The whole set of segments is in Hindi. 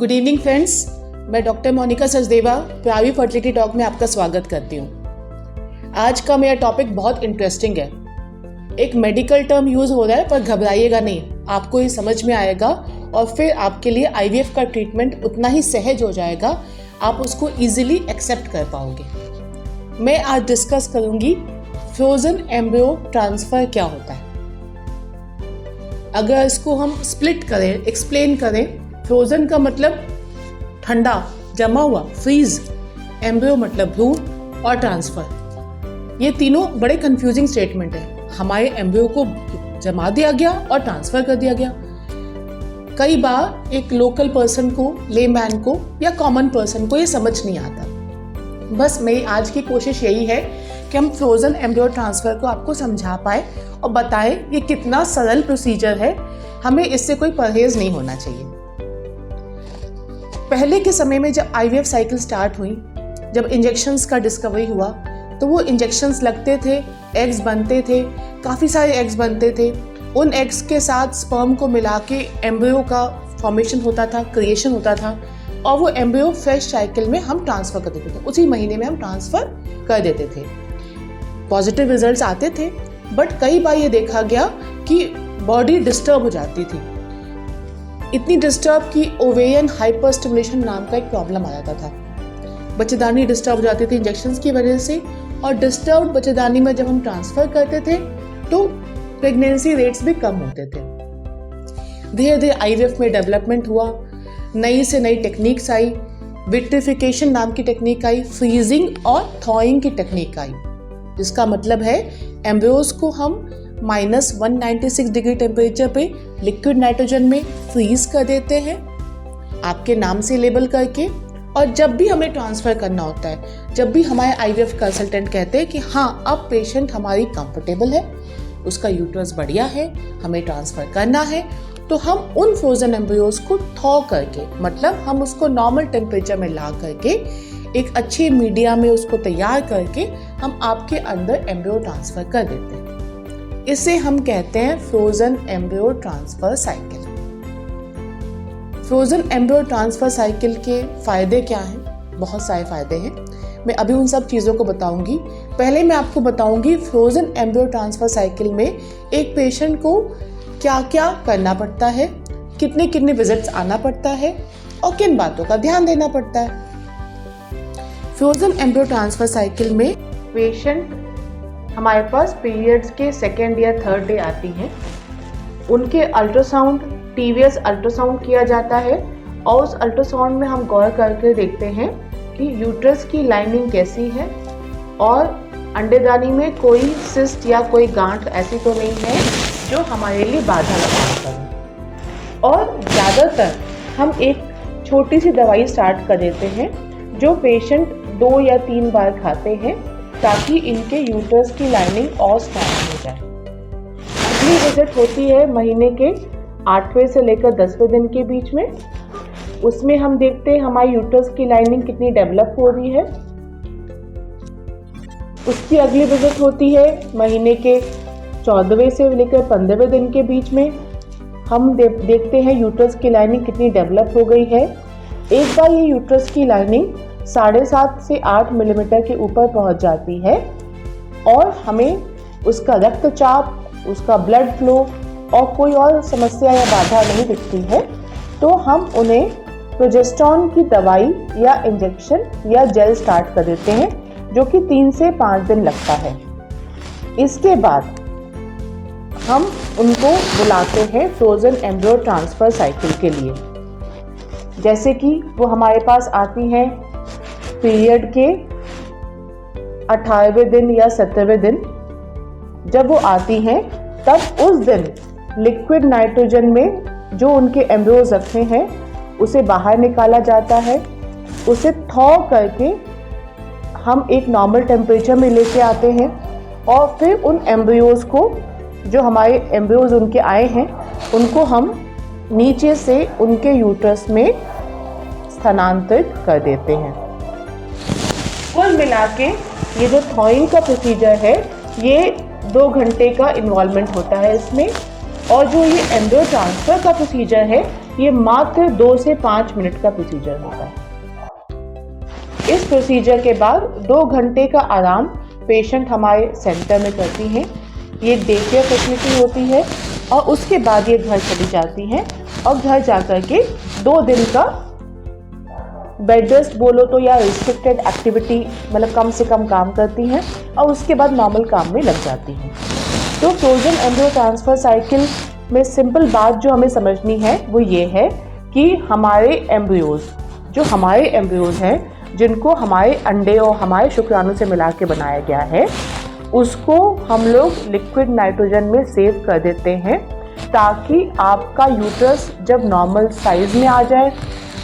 गुड इवनिंग फ्रेंड्स, मैं doctor Monica Sachdeva privy fertility talk में आपका स्वागत करती हूँ। आज का मेरा टॉपिक बहुत इंटरेस्टिंग है। एक मेडिकल टर्म यूज़ हो रहा है पर घबराइएगा नहीं, आपको ये समझ में आएगा और फिर आपके लिए आईवीएफ का ट्रीटमेंट उतना ही सहज हो जाएगा, आप उसको ईजिली एक्सेप्ट कर पाओगे। मैं आज डिस्कस करूँगी फ्रोजन एम्ब्रियो ट्रांसफ़र क्या होता है। अगर इसको हम स्प्लिट करें, एक्सप्लेन करें, फ्रोजन का मतलब ठंडा जमा हुआ, फ्रीज, एम्ब्रियो मतलब भ्रूण और ट्रांसफ़र। ये तीनों बड़े कंफ्यूजिंग स्टेटमेंट है। हमारे एम्ब्रियो को जमा दिया गया और ट्रांसफ़र कर दिया गया। कई बार एक लोकल पर्सन को, लेमैन को या कॉमन पर्सन को ये समझ नहीं आता। बस मेरी आज की कोशिश यही है कि हम फ्रोजन एम्ब्रियो ट्रांसफ़र को आपको समझा पाए और बताएं ये कितना सरल प्रोसीजर है, हमें इससे कोई परहेज़ नहीं होना चाहिए। पहले के समय में जब आईवीएफ साइकिल स्टार्ट हुई, जब इंजेक्शंस का डिस्कवरी हुआ, तो वो इंजेक्शंस लगते थे, एग्स बनते थे, काफ़ी सारे एग्स बनते थे। उन एग्स के साथ स्पर्म को मिला के एम्ब्रियो का फॉर्मेशन होता था, क्रिएशन होता था और वो एम्ब्रियो फ्रेश साइकिल में हम ट्रांसफ़र कर देते थे। उसी महीने में हम ट्रांसफ़र कर देते थे। पॉजिटिव रिजल्ट्स आते थे, बट कई बार ये देखा गया कि बॉडी डिस्टर्ब हो जाती थी। इतनी डिस्टर्ब कि ओवेरियन हाइपर स्टिमुलेशन नाम का एक प्रॉब्लम आ जाता था। बच्चेदानी डिस्टर्ब हो जाती थी इंजेक्शंस की वजह से, और डिस्टर्ब बच्चेदानी में जब हम ट्रांसफ़र करते थे तो प्रेगनेंसी रेट्स भी कम होते थे। धीरे धीरे आईवीएफ में डेवलपमेंट हुआ, नई से नई टेक्निक्स आई, विट्रिफिकेशन नाम की टेक्निक आई, फ्रीजिंग और थॉइंग की टेक्निक आई, जिसका मतलब है एम्ब्रियोज को हम -196 डिग्री टेम्परेचर पे लिक्विड नाइट्रोजन में फ्रीज कर देते हैं, आपके नाम से लेबल करके। और जब भी हमें ट्रांसफ़र करना होता है, जब भी हमारे आईवीएफ कंसल्टेंट कहते हैं कि हाँ अब पेशेंट हमारी कंफर्टेबल है, उसका यूट्रस बढ़िया है, हमें ट्रांसफ़र करना है, तो हम उन फ्रोजन एम्ब्रियोज को थॉ करके, मतलब हम उसको नॉर्मल टेम्परेचर में ला करके एक अच्छी मीडिया में उसको तैयार करके हम आपके अंदर एम्ब्रियो ट्रांसफ़र कर देते हैं। इसे हम कहते हैं frozen embryo transfer cycle. Frozen embryo transfer cycle के फ़ायदे क्या हैं? बहुत सारे फ़ायदे हैं, मैं अभी उन सब चीज़ों को बताऊंगी। पहले मैं आपको बताऊंगी फ्रोजन एम्ब्रियो ट्रांसफ़र साइकिल में एक पेशेंट को क्या क्या करना पड़ता है, कितने कितने विजिट्स आना पड़ता है और किन बातों का ध्यान देना पड़ता है। फ्रोजन एम्ब्रियो ट्रांसफ़र साइकिल में पेशेंट हमारे पास पीरियड्स के सेकेंड या थर्ड डे आती हैं। उनके अल्ट्रासाउंड, टीवीएस अल्ट्रासाउंड किया जाता है और उस अल्ट्रासाउंड में हम गौर करके देखते हैं कि यूट्रस की लाइनिंग कैसी है और अंडेदानी में कोई सिस्ट या कोई गांठ ऐसी तो नहीं है जो हमारे लिए बाधा लगा करे। और ज़्यादातर हम एक छोटी सी दवाई स्टार्ट कर देते हैं जो पेशेंट 2 या 3 बार खाते हैं, ताकि इनके यूट्रस की लाइनिंग और स्ट्रॉन्ग हो जाए। अगली विजिट होती है महीने के 8वें से लेकर 10वें दिन के बीच में। उसमें हम देखते हैं हमारी यूट्रस की लाइनिंग कितनी डेवलप हो रही है। उसकी अगली विजिट होती है महीने के 14वें से लेकर 15वें दिन के बीच में। हम देखते हैं यूट्रस की लाइनिंग कितनी डेवलप हो गई है। एक बार ये यूट्रस की लाइनिंग 7.5 से 8 मिलीमीटर के ऊपर पहुंच जाती है और हमें उसका रक्तचाप, उसका ब्लड फ्लो और कोई और समस्या या बाधा नहीं दिखती है, तो हम उन्हें प्रोजेस्टेरोन की दवाई या इंजेक्शन या जेल स्टार्ट कर देते हैं, जो कि 3 से 5 दिन लगता है। इसके बाद हम उनको बुलाते हैं फ्रोजन एम्ब्रियो ट्रांसफ़र साइकिल के लिए। जैसे कि वो हमारे पास आती हैं पीरियड के 18वें दिन या 17वें दिन। जब वो आती हैं तब उस दिन लिक्विड नाइट्रोजन में जो उनके एम्ब्रियोज रखे हैं उसे बाहर निकाला जाता है। उसे थॉ करके हम एक नॉर्मल टेम्परेचर में लेके आते हैं और फिर उन एम्ब्रियोज को, जो हमारे एम्ब्रियोज उनके आए हैं, उनको हम नीचे से उनके यूट्रस में स्थानांतरित कर देते हैं। कुल मिला के ये जो थॉइंग का प्रोसीजर है, ये 2 घंटे का इन्वॉल्वमेंट होता है इसमें, और जो ये एम्ब्रियो ट्रांसफ़र का प्रोसीजर है ये मात्र 2 से 5 मिनट का प्रोसीजर होता है। इस प्रोसीजर के बाद 2 घंटे का आराम पेशेंट हमारे सेंटर में करती हैं। ये डे केयर फैसिलिटी होती है और उसके बाद ये घर चली जाती हैं और घर जाकर के 2 दिन का बेड रेस्ट बोलो तो या रिस्ट्रिक्टेड एक्टिविटी, मतलब कम से कम काम करती हैं और उसके बाद नॉर्मल काम में लग जाती हैं। तो फ्रोजन एम्ब्रियो ट्रांसफ़र साइकिल में सिंपल बात जो हमें समझनी है वो ये है कि हमारे एम्ब्रियोज हैं जिनको हमारे अंडे और हमारे शुक्राणु से मिला के बनाया गया है, उसको हम लोग लिक्विड नाइट्रोजन में सेव कर देते हैं ताकि आपका यूट्रस जब नॉर्मल साइज़ में आ जाए,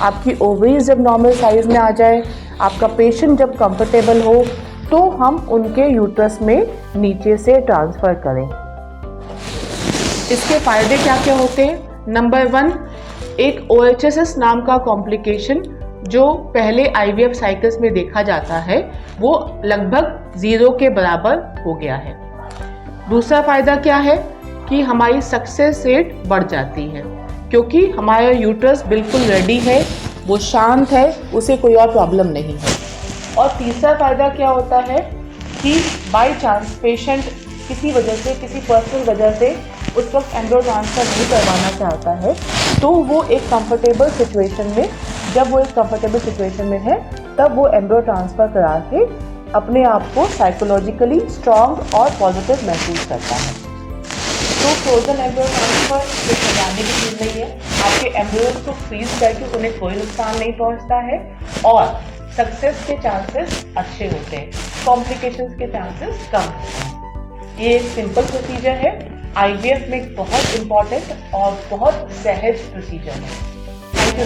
आपकी ओवरीज जब नॉर्मल साइज़ में आ जाए, आपका पेशेंट जब कंफर्टेबल हो तो हम उनके यूट्रस में नीचे से ट्रांसफ़र करें। इसके फ़ायदे क्या क्या होते हैं? नंबर 1, एक OHSS नाम का कॉम्प्लिकेशन जो पहले IVF साइकिल्स में देखा जाता है वो लगभग 0 के बराबर हो गया है। दूसरा फ़ायदा क्या है कि हमारी सक्सेस रेट बढ़ जाती है क्योंकि हमारा यूट्रस बिल्कुल रेडी है, वो शांत है, उसे कोई और प्रॉब्लम नहीं है। और तीसरा फ़ायदा क्या होता है कि बाय चांस पेशेंट किसी वजह से, किसी पर्सनल वजह से उस वक्त एम्ब्रियो ट्रांसफ़र नहीं करवाना चाहता है तो वो एक कंफर्टेबल सिचुएशन में, जब वो एक कंफर्टेबल सिचुएशन में है तब वो एम्ब्रियो ट्रांसफ़र करा के अपने आप को साइकोलॉजिकली स्ट्रॉन्ग और पॉजिटिव महसूस करता है। तो फ्रोजन एम्ब्रियो ट्रांसफ़र एक घबराने की चीज़ नहीं है। आपके एम्ब्रियोज को फ्रीज करके उन्हें कोई नुकसान नहीं पहुंचता है और सक्सेस के चांसेस अच्छे होते हैं, कॉम्प्लिकेशंस के चांसेस कम होते हैं। ये एक सिंपल प्रोसीजर है, IVF में बहुत इम्पॉर्टेंट और बहुत सहज प्रोसीजर है। Thank you.